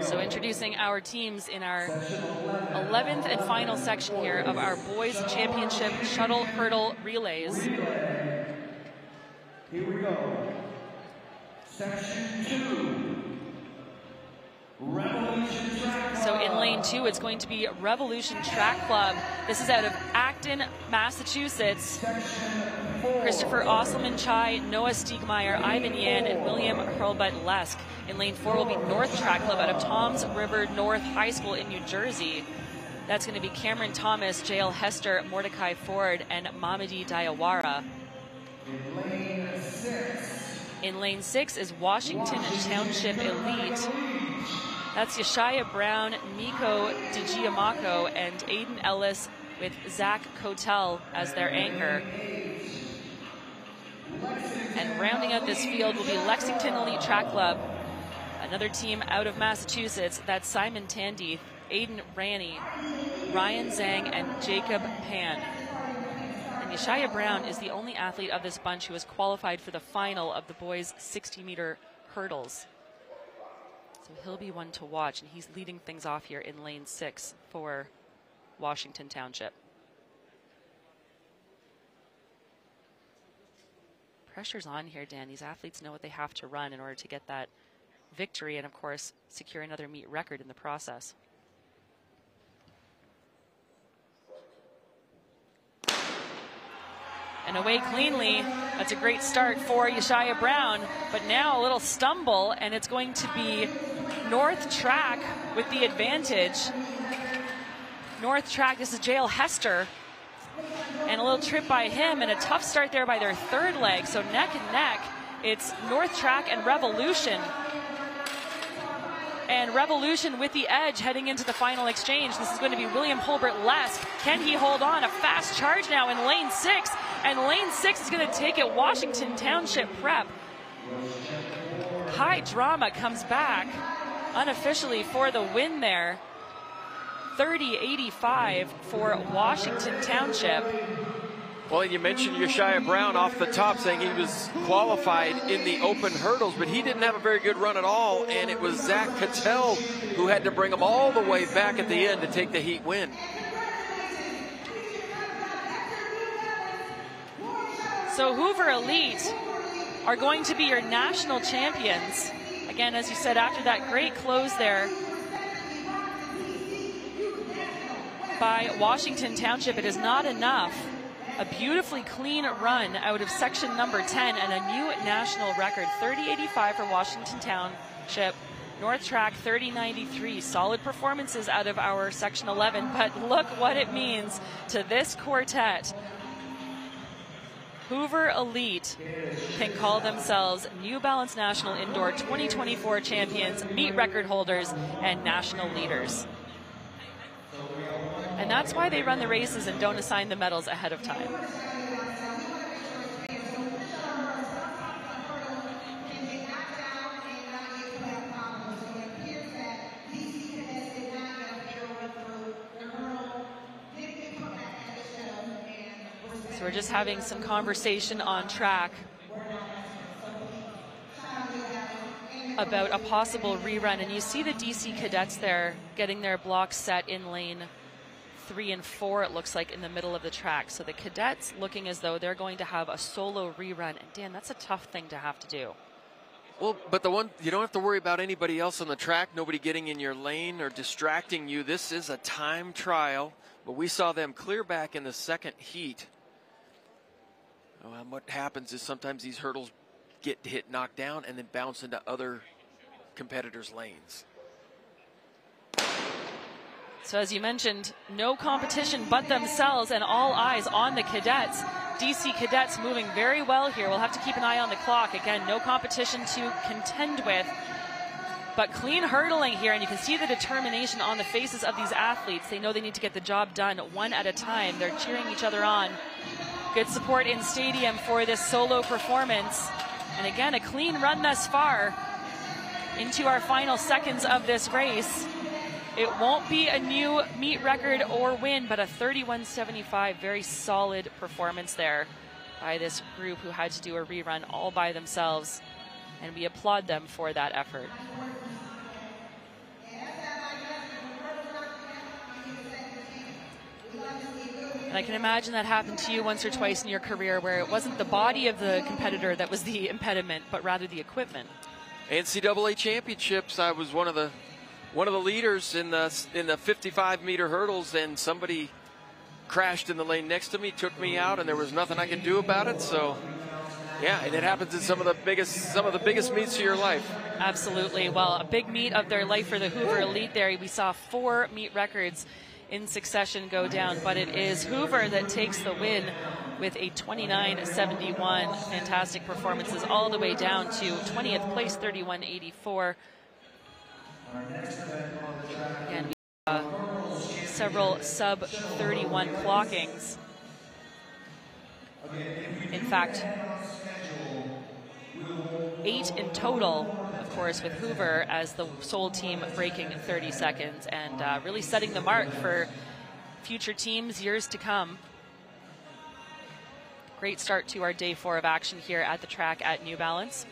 So introducing our teams in our 11th and final section here of our boys championship shuttle hurdle relays. Here we go. Section 2. Revolution Track Club. So in lane 2, it's going to be Revolution Track Club. This is out of Acton, Massachusetts. Christopher Osselman-Chai, Noah Stiegmeyer, Ivan Yan, and William Hurlbut-Lesk. In lane 4 will be North Track Club out of Toms River North High School in New Jersey. That's going to be Cameron Thomas, Jael Hester, Mordecai Ford, and Mamadi Diawara. In lane 6 is Washington Township Elite. That's Yeshaya Brown, Nico DiGiamaco, and Aiden Ellis with Zach Cotel as their anchor. And rounding out this field will be Lexington Elite Track Club, another team out of Massachusetts. That's Simon Tandy, Aiden Ranney, Ryan Zhang, and Jacob Pan. And Yeshaya Brown is the only athlete of this bunch who has qualified for the final of the boys' 60-meter hurdles. So he'll be one to watch, and he's leading things off here in lane 6 for Washington Township. Pressure's on here, Dan. These athletes know what they have to run in order to get that victory and, of course, secure another meet record in the process. And away cleanly. That's a great start for Yeshaya Brown, but now a little stumble, and it's going to be North Track with the advantage. North Track, this is Jael Hester, and a little trip by him, and a tough start there by their third leg. So neck and neck, it's North Track and Revolution. And Revolution with the edge heading into the final exchange. This is going to be William Hurlbut-Lesk. Can he hold on? A fast charge now in lane 6. And lane 6 is going to take it Washington Township Prep. High Drama comes back unofficially for the win there. 30-85 for Washington Township. Well, you mentioned Yeshaya Brown off the top saying he was qualified in the open hurdles, but he didn't have a very good run at all, and it was Zach Cattell who had to bring him all the way back at the end to take the heat win. So Hoover Elite are going to be your national champions. Again, as you said, after that great close there by Washington Township, it is not enough. A beautifully clean run out of section number 10 and a new national record. 30-85 for Washington Township. North Track 30-93. Solid performances out of our section 11, but look what it means to this quartet. Hoover Elite can call themselves New Balance National Indoor 2024 champions, meet record holders, and national leaders. And that's why they run the races and don't assign the medals ahead of time. So we're just having some conversation on track about a possible rerun. And you see the DC cadets there getting their blocks set in lane 3 and 4, it looks like, in the middle of the track. So the cadets looking as though they're going to have a solo rerun. And Dan, that's a tough thing to have to do. Well, but the one, you don't have to worry about anybody else on the track, nobody getting in your lane or distracting you. This is a time trial, but we saw them clear back in the second heat. What happens is sometimes these hurdles get hit, knocked down, and then bounce into other competitors' lanes. So as you mentioned, no competition but themselves, and all eyes on the cadets. DC cadets moving very well here. We'll have to keep an eye on the clock. Again, no competition to contend with, but clean hurdling here, and you can see the determination on the faces of these athletes. They know they need to get the job done one at a time. They're cheering each other on. Good support in stadium for this solo performance. And again, a clean run thus far into our final seconds of this race. It won't be a new meet record or win, but a 31.75, very solid performance there by this group who had to do a rerun all by themselves, and we applaud them for that effort. And I can imagine that happened to you once or twice in your career, where it wasn't the body of the competitor that was the impediment, but rather the equipment. NCAA championships, I was one of the leaders in the 55-meter hurdles, and somebody crashed in the lane next to me, took me out, and there was nothing I could do about it. So, yeah, and it happens in some of the biggest meets of your life. Absolutely. Well, a big meet of their life for the Hoover Elite there. We saw 4 meet records in succession go down, but it is Hoover that takes the win with a 29.71. Fantastic performances all the way down to 20th place, 31.84. Again, we saw several sub-31 clockings. In fact, 8 in total, of course, with Hoover as the sole team breaking 30 seconds and really setting the mark for future teams years to come. Great start to our day 4 of action here at the track at New Balance.